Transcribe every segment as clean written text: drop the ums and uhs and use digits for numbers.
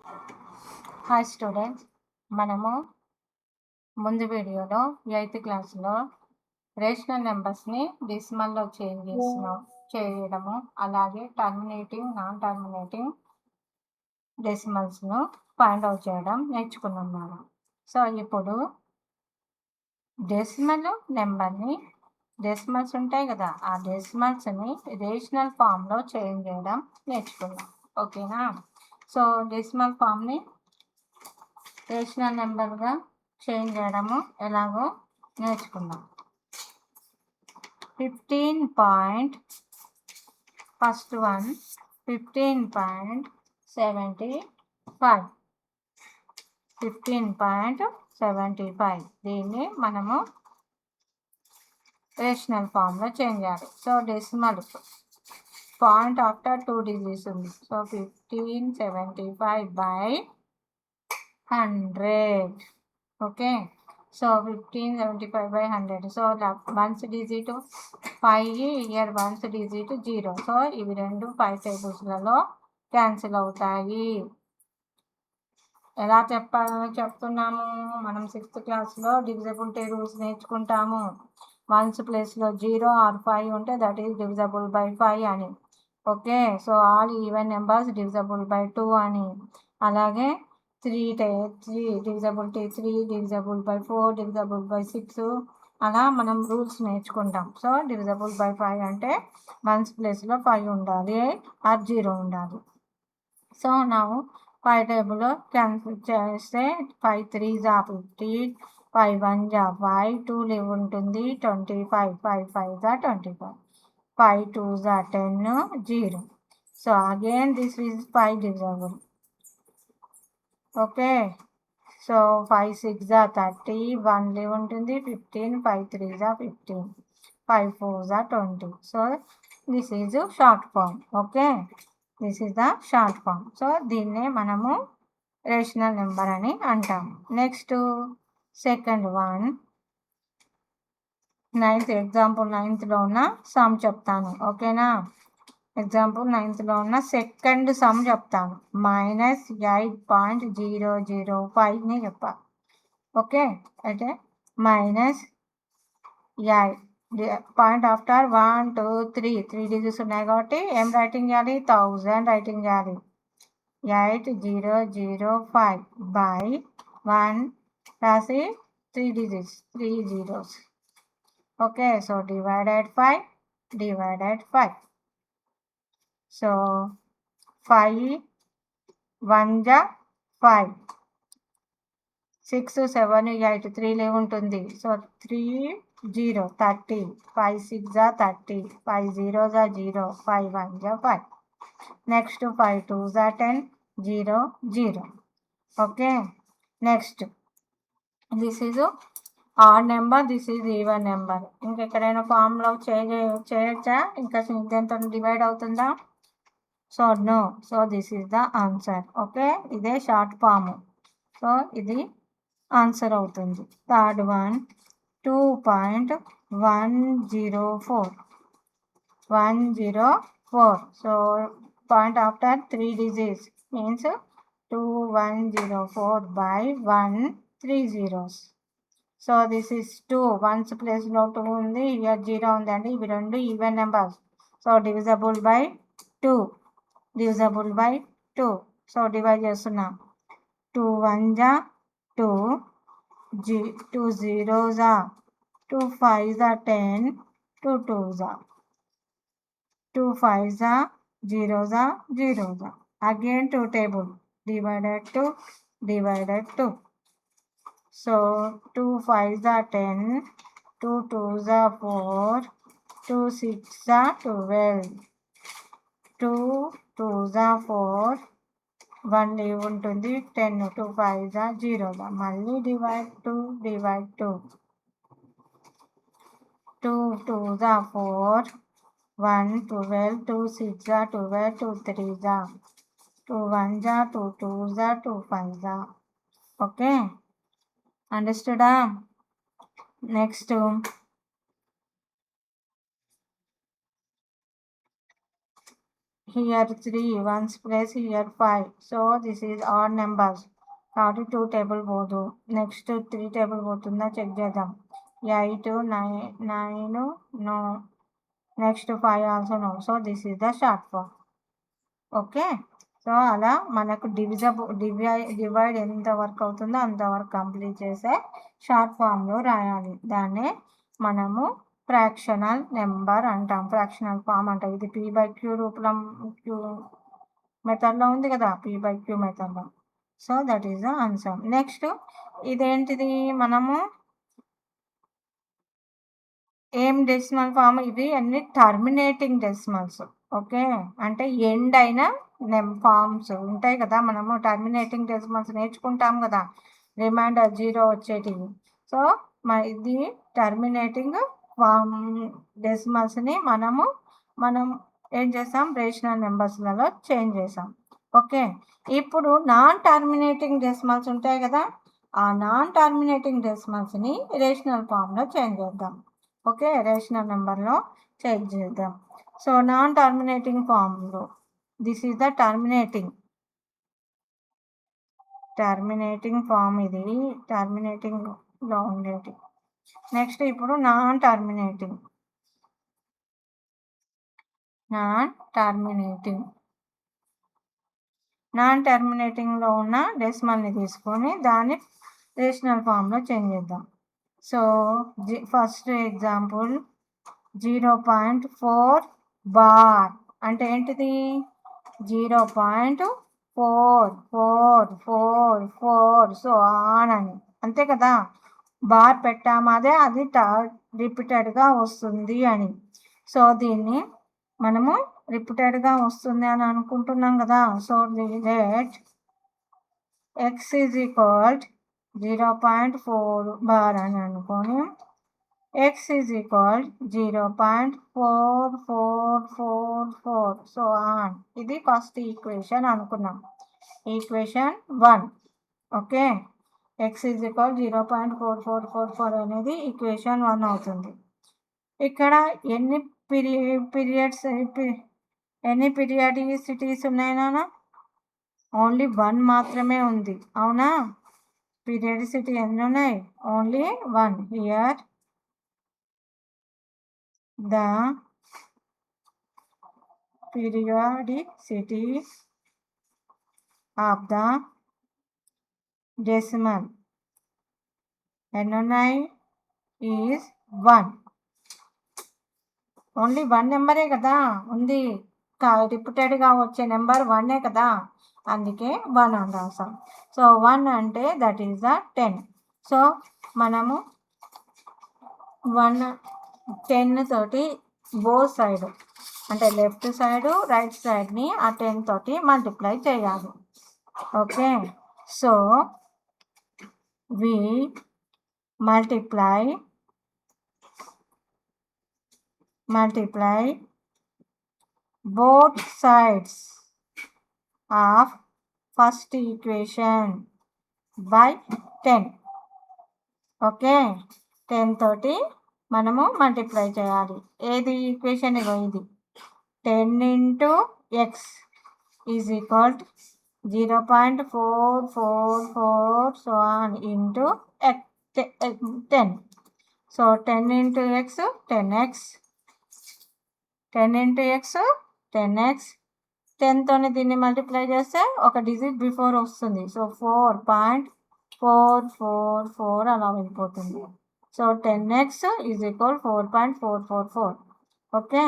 Hi students, మనము ముందు వీడియోలో 8th క్లాస్లో రేషనల్ నెంబర్స్ని డెసిమల్లో చేంజ్ చేయడము, అలాగే టర్మినేటింగ్, నాన్ టర్మినేటింగ్ డెసిమల్స్ను ఫైండ్ అవుట్ చేయడం నేర్చుకున్నాం మనం. సో ఇప్పుడు డెసిమల్స్ ఉంటాయి కదా, ఆ డెసిమల్స్ని రేషనల్ ఫామ్లో చేంజ్ చేయడం నేర్చుకున్నాం. ఓకేనా? సో డెసిమల్ ఫామ్ని రేషనల్ నెంబర్గా చేంజ్ చేయడము ఎలాగో నేర్చుకుందాం. 15.75 దీన్ని మనము రేషనల్ ఫామ్లో చేంజ్ చేయాలి. So decimal point after 2 digits ఉంది. So 1575/100. Okay, so 1575/100. So once digit 5, year once digit 0. So ఇవి రెండు 5 టేబుల్స్లలో క్యాన్సిల్ అవుతాయి. ఎలా చెప్తున్నాము మనం 6th క్లాస్లో డివిజబిలిటీ రూల్స్ నేర్చుకుంటాము. వన్స్ ప్లేస్లో 0 or 5 ఉంటే దట్ ఈస్ డివిజబుల్ బై 5 అని. Okay, so all even numbers divisible by 2 అని. అలాగే 3 divisibility 3 divisible by 4 divisible by 6 అలా మనం రూల్స్ నేర్చుకుంటాం. సో డివిజబుల్ బై 5 అంటే వన్స్ ప్లేస్లో 5 ఉండాలి ఆర్ 0 ఉండాలి. సో నా 5 టేబుల్లో క్యాన్సిల్ చేస్తే 5 3s 50, 5 1s 5, 2 లివ్ ఉంటుంది 25, 5 5s 25, 5 2s 10, 0. So again this is 5 divisible. Okay, so 5 6s 30, 1 leave ఉంటుంది 15, 5 3s 15, 5 4s 20. So this is short form. Okay, this is the short form. So దీన్నే మనము rational number అని అంటాము. Next second one, 9th example 9thలో ఉన్న sum చెప్తాను. ఓకేనా? Example 9thలో ఉన్న సెకండ్ సమ్ చెప్తాను. -8.005ని చెప్పాలి. ఓకే, అయితే -8 పాయింట్ ఆఫ్టర్ 1 2 3 డిజిట్స్ ఉన్నాయి కాబట్టి ఏం రైటింగ్ చేయాలి? 1000 రైటింగ్ చేయాలి. 8005/1 రాసి 3 digits 3 zeros. Okay, so divided 5. So 5 1s 5, 6 7 8 3 live ఉంటుంది. So 3 0 30, 5 6s 30, 5 0s 0, 5 1s 5. Next 5 2s 10, 0 0. Okay, next this is odd number, this is even number. ఇంకెక్కడైనా ఫామ్లో చేయొచ్చా? ఇంకా దీంతో డివైడ్ అవుతుందా? So no. So this is the answer. Okay, ఇదే short form. సో ఇది ఆన్సర్ అవుతుంది. Third one 2.104. So point after 3 digits means 2104/1 3 zeros. So this is 2. Ones ప్లేస్లో 2 ఉంది, ఇయర్ 0 ఉంది అండి. ఇవి రెండు even numbers. So divisible by 2. So divide చేస్తున్నాం. 2 1s 2, 2 zeros 2 5s 10, 2 2s 2 5s 0s 0s. Again 2 table divided 2. So 2 5s 10, 2 2s 4, 2 6s 12, 2 2s 4, 1 leave ఉంటుంది 10, 2 5s 0. మళ్ళీ divide 2, 2 2s 4, 1 12, 2 6s 12, 2 3s 2 1s 2 2s 2 5s. Okay, అండర్స్టూడా? Next here 3 ones place here 5, so this is odd numbers కాబట్టి 2 table పోదు. Next 3 table పోతుందా check చేద్దాం. 8 9 no. Next 5 also no. So this is the short form. Okay, so అలా మనకు divide ఎంత work అవుతుందో అంతవరకు కంప్లీట్ చేసే షార్ట్ ఫామ్లో రాయాలి. దాన్నే మనము ఫ్రాక్షనల్ నెంబర్ అంటాం, ఫ్రాక్షనల్ ఫామ్ అంటాం. ఇది p/q రూపం క్యూ మెథడ్లో ఉంది కదా, p/q మెథడ్లో. So that is the answer. Next ఇదేంటిది, మనము ఏం డెసిమల్ ఫామ్, ఇవి అన్ని టర్మినేటింగ్ డెసిమల్స్. ఓకే, అంటే ఎండ్ అయిన ఫామ్స్ ఉంటాయి కదా, మనము టర్మినేటింగ్ డెసిమల్స్ నేర్చుకుంటాం కదా, రిమైండర్ 0 వచ్చేటివి. సో ఇది టర్మినేటింగ్ ఫామ్ డెసిమల్స్ని మనం ఏం చేసాం, రేషనల్ నెంబర్స్లలో చేంజ్ చేసాం. ఓకే, ఇప్పుడు నాన్ టర్మినేటింగ్ డెసిమల్స్ ఉంటాయి కదా, ఆ నాన్ టర్మినేటింగ్ డెసిమల్స్ని రేషనల్ ఫామ్లో చేంజ్ చేద్దాం. ఓకే, రేషనల్ నెంబర్లో చేంజ్ చేద్దాం. సో నాన్ టర్మినేటింగ్ ఫామ్లో this is the terminating form, ఇది టర్మినేటింగ్లో ఉండేది. నెక్స్ట్ ఇప్పుడు నాన్ టర్మినేటింగ్లో ఉన్న డెసిమల్ని తీసుకొని దాన్ని రేషనల్ ఫామ్లో చేంజ్ చేద్దాం. సో ఫస్ట్ ఎగ్జాంపుల్ 0.4 బార్ అంటే ఏంటిది, 0.4444 సో ఆన్ అని, అంతే కదా. బార్ పెట్టాము, అది రిపీటెడ్గా వస్తుంది అని. సో దీన్ని మనము రిపీటెడ్గా వస్తుంది అని అనుకుంటున్నాం కదా. So let x is equal 0.4 bar అని అనుకొని x is equal 0.4444 so on. ఇది ఫస్ట్ ఈక్వేషన్ అనుకున్నాం, equation 1. Okay, x is equal 0.4444 అనేది ఈక్వేషన్ 1 అవుతుంది. ఇక్కడ ఎన్ని పీరియాడిసిటీస్ ఉన్నాయి నాన్న, ఓన్లీ 1 మాత్రమే ఉంది, అవునా. పీరియాడిసిటీ ఎన్ని ఉన్నాయి, only 1. Here the periodicity of the decimal ఎన్ని ఉన్నాయి, ఈజ్ 1. ఓన్లీ 1 నెంబరే కదా ఉంది, రిపీటెడ్గా వచ్చే నెంబర్ 1 కదా, అందుకే 1 అని రాసాం. సో 1 అంటే దట్ ఈస్ ద 10. సో మనము 10 తోటి బోత్ సైడ్ అంటే లెఫ్ట్ సైడ్ రైట్ సైడ్ని ఆ 10 తోటి మల్టిప్లై చేయాలి. Okay, so we multiply both sides of first equation by 10. Okay, 10 తోటి మనము మల్టిప్లై చేయాలి. ఏది ఈక్వేషన్, ఇది 10 into x is equal 0.444 so on into 10. So 10 into x 10x, 10 into x 10x. 10తోని దీన్ని మల్టిప్లై చేస్తే ఒక డిజిట్ బిఫోర్ వస్తుంది, సో 4.444 అలా వెళ్ళిపోతుంది. So 10x is equal 4.444. Okay,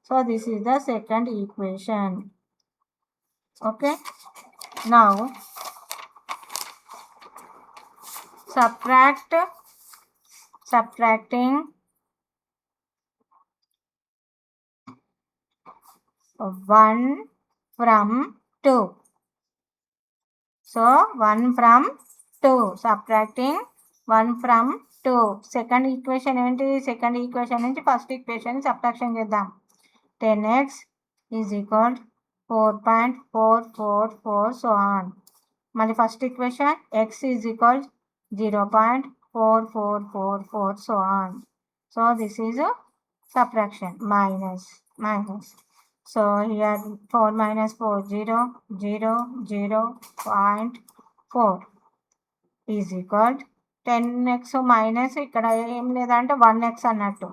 so this is the second equation. Okay, now subtracting 1 from 2. So 1 from 2, subtracting 1 from 2. Second equation ఏంటి, second equation నుంచి first equation subtraction చేద్దాం. 10x is equal 4.444 so on. మళ్ళీ first equation x is equal 0.4444 so on. So this is a subtraction, minus. So here 4 minus 4 0 0 0.4 is equal 10x minus ఇక్కడ ఏం లేదంటే 1x అన్నట్టు.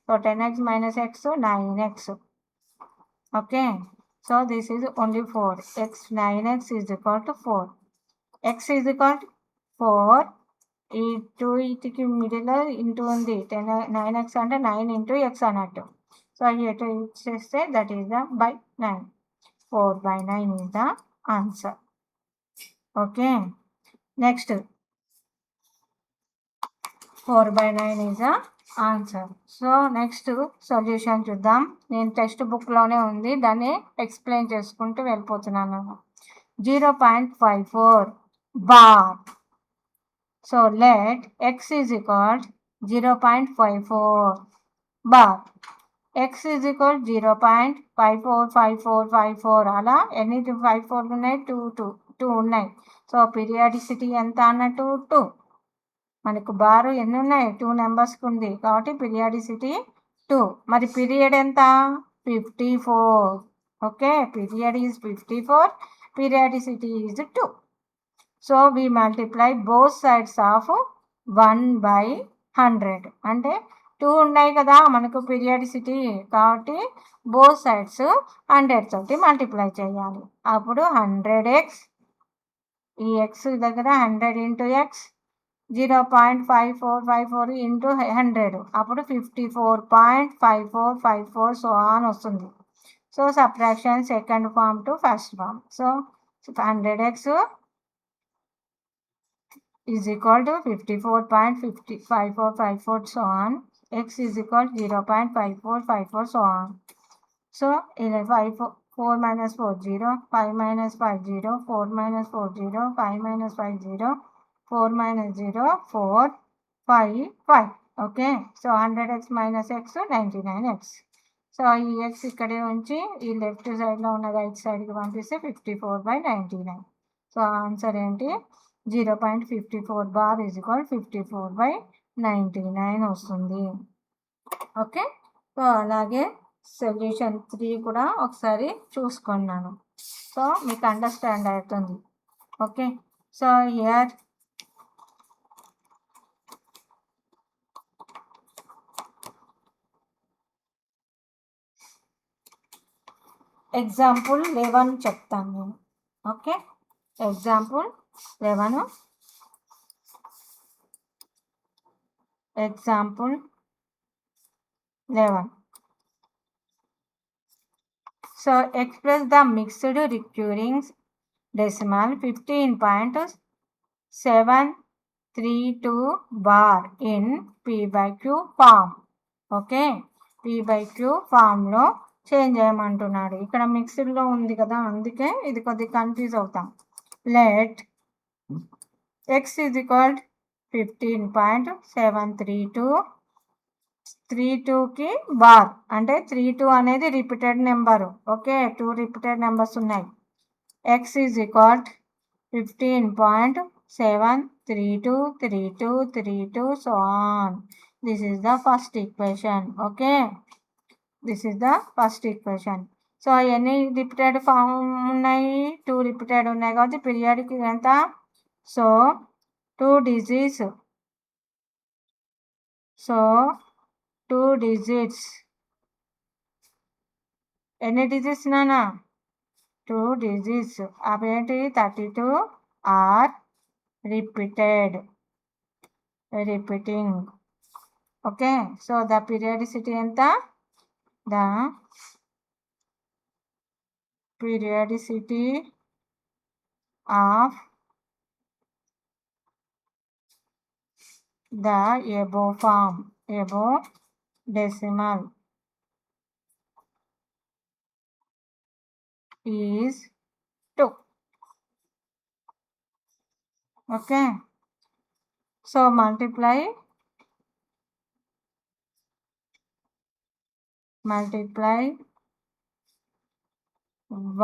So 10x minus x 9x. Okay, so this is only 4. X 9x is equal to 4. X is equal to 4. ఈ 2 ఇటుకి మిడిల్లో into ఉంది. 9x అంటే 9 into x అన్నట్టు. So ఇటు చేస్తే that is the by 9. 4/9 is the answer. Okay, next 4/9 is the answer. So next solution చూద్దాం. నేను text బుక్లోనే ఉంది, దాన్ని ఎక్స్ప్లెయిన్ చేసుకుంటూ వెళ్ళిపోతున్నాను. 0.54 bar. So let x is equal 0.54 bar. x is equal 0.545454. అలా ఎన్ని 54 ఉన్నాయి? 2 ఉన్నాయి. సో పీరియాడిసిటీ ఎంత అన్నట్టు 2. మనకు బారు ఎన్ని ఉన్నాయి? 2 నెంబర్స్కి ఉంది కాబట్టి పీరియాడిసిటీ 2. మరి పీరియడ్ ఎంత? 54. Okay, period is 54, periodicity is 2. So we multiply both sides of 1/100. అంటే 2 ఉన్నాయి కదా మనకు పీరియాడిసిటీ, కాబట్టి బోత్ సైడ్స్ 100 తోటి మల్టిప్లై చేయాలి. అప్పుడు 100x, ఈ ఎక్స్ దగ్గర 100 ఇంటూ ఎక్స్ 0.5454 ఇంటూ 100, అప్పుడు 54.5454 సో ఆన్ వస్తుంది. So subtraction second form to first form. So 100x is equal to 54.5454 so on. X is equal to 0.5454 so on. So 4 minus 4 0, 5 minus 5 0, 4 minus 4 0, 5 minus 5 0, 4 minus 0 4 5 5. Okay, so 100x minus x 99x. So ఈ X ఇక్కడే ఉంచి ఈ left సైడ్లో ఉన్న right సైడ్కి పంపిస్తే 54/99. So answer ఏంటి? 0.54 bar is equal 54/99 వస్తుంది. ఓకే, సో అలాగే సొల్యూషన్ 3 కూడా ఒకసారి చూసుకున్నాను. సో మీకు అండర్స్టాండ్ అవుతుంది. ఓకే, సో హియర్ ఎగ్జాంపుల్ 11 చెప్తాను నేను. Okay, example 11. Example 11. So express the mixed recurring decimal 15.732 bar in p/q form. Okay, p/q ఫామ్లో చేంజ్ చేయమంటున్నాడు. ఇక్కడ మిక్స్డ్లో ఉంది కదా, అందుకే ఇది కొద్దిగా కన్ఫ్యూజ్ అవుతాం. లెట్ x is equal 15.732. 32కి బార్ అంటే 32 అనేది repeated number. Okay, 2 repeated numbers ఉన్నాయి. x is equal 15.7323232 so on. This is the first equation. Okay, this is the first equation. So ఎన్ని రిపీటెడ్ ఫామ్ ఉన్నాయి? 2 రిపీటెడ్ ఉన్నాయి కాబట్టి పీరియాడిక్ ఎంత? So 2 digits. So 2 digits. ఎన్ని digits నానా? 2 digits. అవేంటి? 32 are repeating. Okay, so the periodicity ఎంత? The periodicity of the above form, above decimal is 2. Okay, so multiply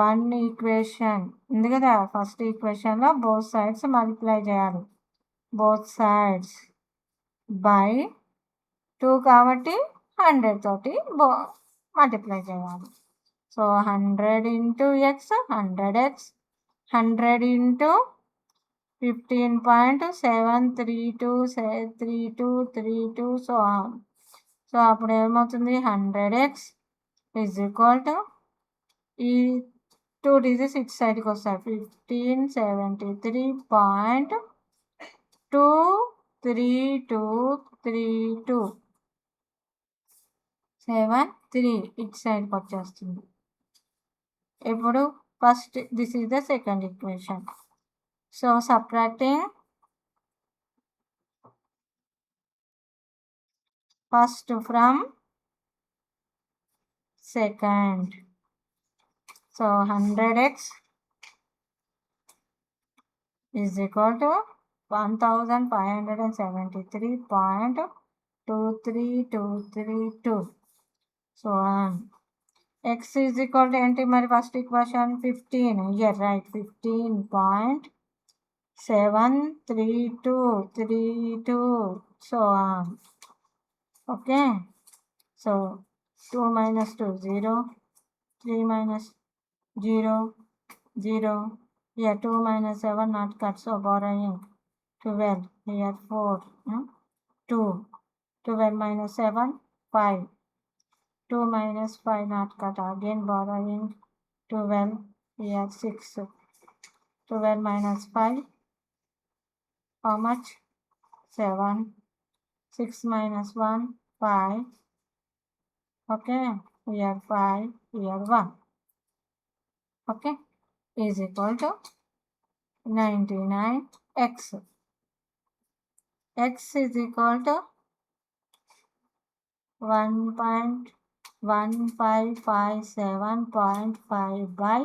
one equation ఉంది కదా, ఫస్ట్ ఈక్వేషన్లో బోత్ సైడ్స్ మల్టిప్లై చేయాలి. Both sides by 2 కాబట్టి 100 తోటి multiply చేయాలి. So 100 into x 100x, 100 into 15.7323232 so on. So అప్పుడు ఏమవుతుంది 100x is equal to ఈ 2 digits ఇటు సైడ్కి వస్తాయి 1573.2323273 ఇటు సైడ్కి వచ్చేస్తుంది. ఇప్పుడు first this is the second equation. So subtracting first from second. So 100x is equal to 1573.23232. So x is equal to enti mari first equation 15. Here right 15.73232. So on. Okay, so 2 minus 2 0, 3 minus 0 0, here 2 minus 7 not cut, so borrowing 12, here 4 2, 12 minus 7 5, 2 minus 5 not cut, again borrowing 12, here 6, 12 minus 5 how much 7, 6 minus 1 5, okay, here 5, here 1, okay, is equal to 99x. X is equal to 1.1557.5 by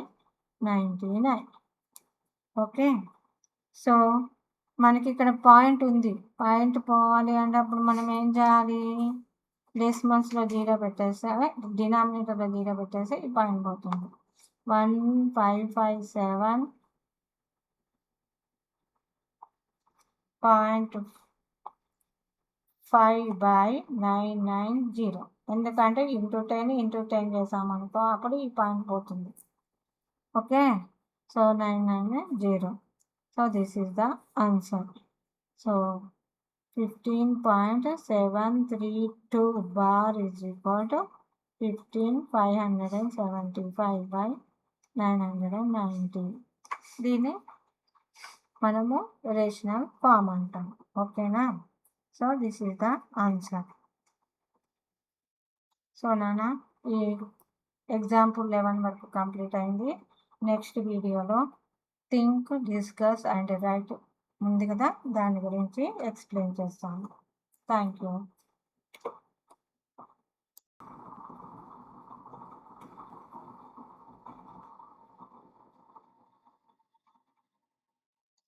99. Okay, so మనకి ఇక్కడ point ఉంది. Point పోవాలి అంటే అప్పుడు మనం ఏం చేయాలి, డెసిమల్స్లో 0 పెట్టేస్తే డినామినేటర్లో 0 పెట్టేస్తే ఈ పాయింట్ పోతుంది. 1557.5 by 990. ఎందుకంటే ఇంటూ 10 చేసామనుకో అప్పుడు ఈ పాయింట్ పోతుంది. Okay, so 990. So this is the answer. So 15.732 bar is equal to 15575 by 990. దీన్ని మనము రేషనల్ ఫామ్ అంటాం. ఓకేనా, so this is the answer. So నాన్న ఈ ఎగ్జాంపుల్ 11 వరకు కంప్లీట్ అయింది. నెక్స్ట్ వీడియోలో థింక్, డిస్కస్ అండ్ రైట్ ఉంది కదా, దాని గురించి ఎక్స్ప్లెయిన్ చేస్తాను. Thank you.